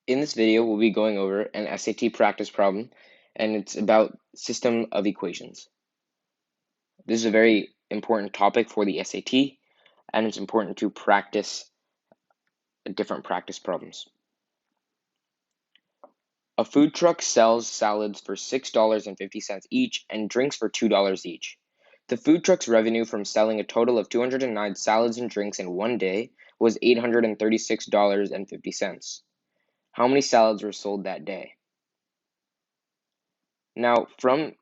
In this video, we'll be going over an SAT practice problem, and it's about system of equations. This is a very important topic for the SAT, and it's important to practice different practice problems. A food truck sells salads for $6.50 each and drinks for $2 each. The food truck's revenue from selling a total of 209 salads and drinks in one day was $836.50. How many salads were sold that day? Now, from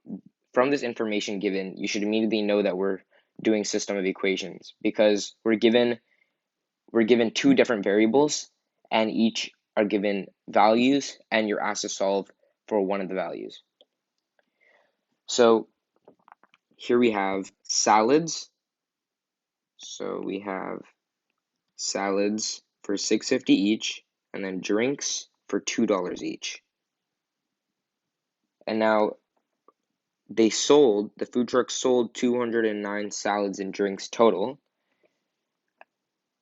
this information given, you should immediately know that we're doing system of equations because we're given two different variables and each are given values and you're asked to solve for one of the values. So here we have salads. So we have salads for $6.50 each and then drinks for $2 each. And now the food truck sold 209 salads and drinks total,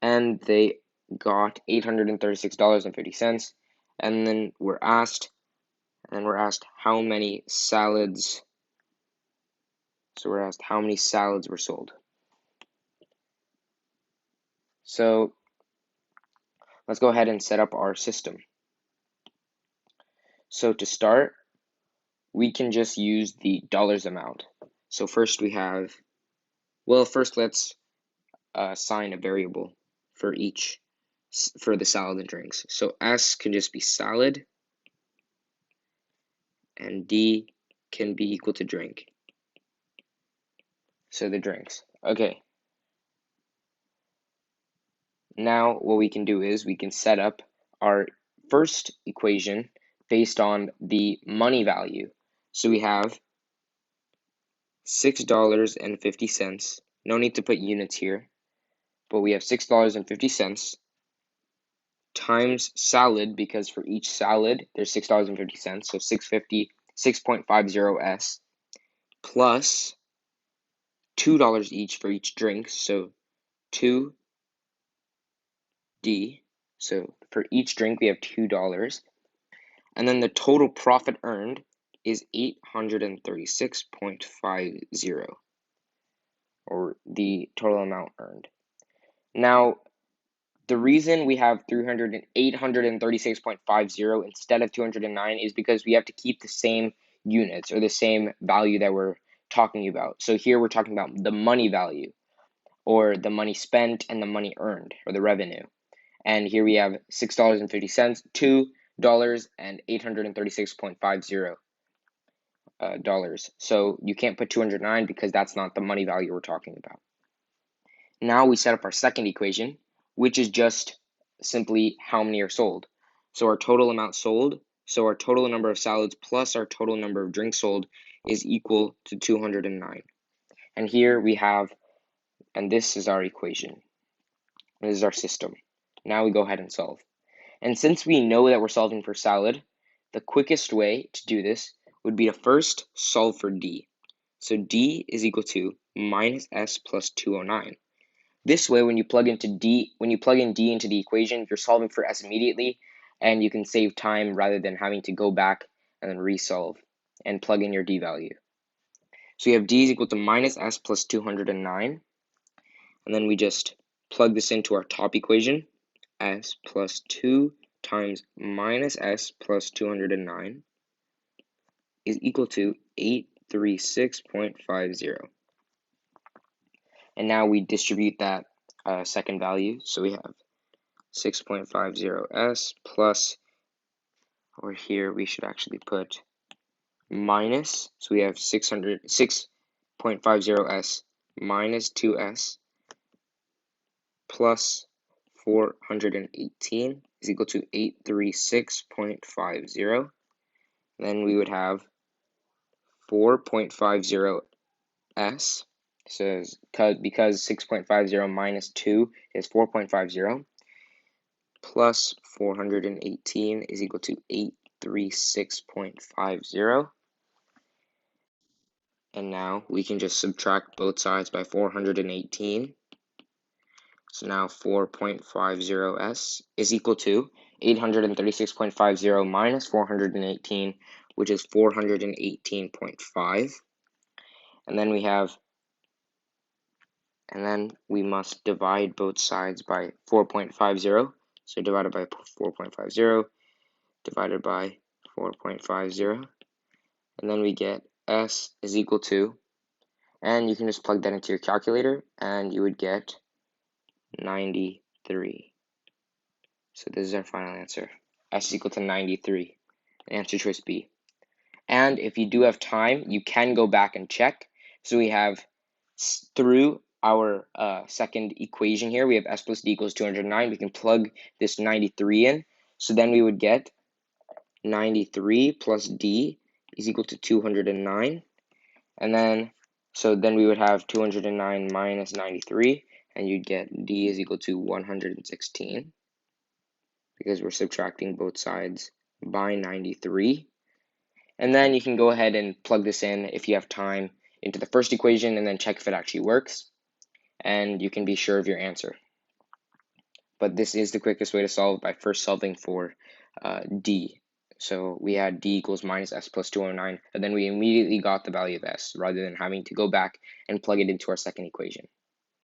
and they got $836.50. And then we're asked how many salads. So we're asked how many salads were sold. So let's go ahead and set up our system. So to start, we can just use the dollars amount. So first let's assign a variable for the salad and drinks. So S can just be salad and D can be equal to drink. So the drinks. Okay. Now what we can do is we can set up our first equation based on the money value. So we have $6.50. No need to put units here, but we have $6.50 times salad, because for each salad there's $6.50, so 6.50s plus $2 each for each drink, so 2D. So for each drink we have $2, and then the total profit earned is 836.50, or the total amount earned. Now, the reason we have 836.50 instead of 209 is because we have to keep the same units or the same value that we're talking about. So here we're talking about the money value, or the money spent and the money earned, or the revenue. And here we have $6.50, $2, and 836.50 dollars. So you can't put 209 because that's not the money value we're talking about. Now we set up our second equation, which is just simply how many are sold. So our total amount sold, so our total number of salads plus our total number of drinks sold is equal to 209. And here we have, and this is our equation. This is our system. Now we go ahead and solve. And since we know that we're solving for salad, the quickest way to do this would be to first solve for D. So D is equal to minus S plus 209. This way, when you plug in D into the equation, you're solving for S immediately, and you can save time rather than having to go back and then resolve and plug in your D value. So you have D is equal to minus S plus 209, and then we just plug this into our top equation. S plus 2 times minus S plus 209 is equal to 836.50. And now we distribute that second value. So we have 6.50s plus, or here we should actually put minus. So we have 6.50s minus 2s plus 418 is equal to 836.50. Then we would have 4.50s. So because 6.50 minus 2 is 4.50, plus 418 is equal to 836.50. And now we can just subtract both sides by 418. So now 4.50s is equal to 836.50 minus 418, which is 418.5. And then we must divide both sides by 4.50. So divided by 4.50, divided by 4.50. And then we get S is equal to, and you can just plug that into your calculator, and you would get 93. So this is our final answer. S is equal to 93. Answer choice B. And if you do have time, you can go back and check. So we have through our second equation here, we have S plus D equals 209. We can plug this 93 in. So then we would get 93 plus D is equal to 209. And then, so then we would have 209 minus 93, and you'd get D is equal to 116, because we're subtracting both sides by 93. And then you can go ahead and plug this in if you have time into the first equation and then check if it actually works. And you can be sure of your answer. But this is the quickest way to solve by first solving for D. So we had D equals minus S plus 209, and then we immediately got the value of S rather than having to go back and plug it into our second equation.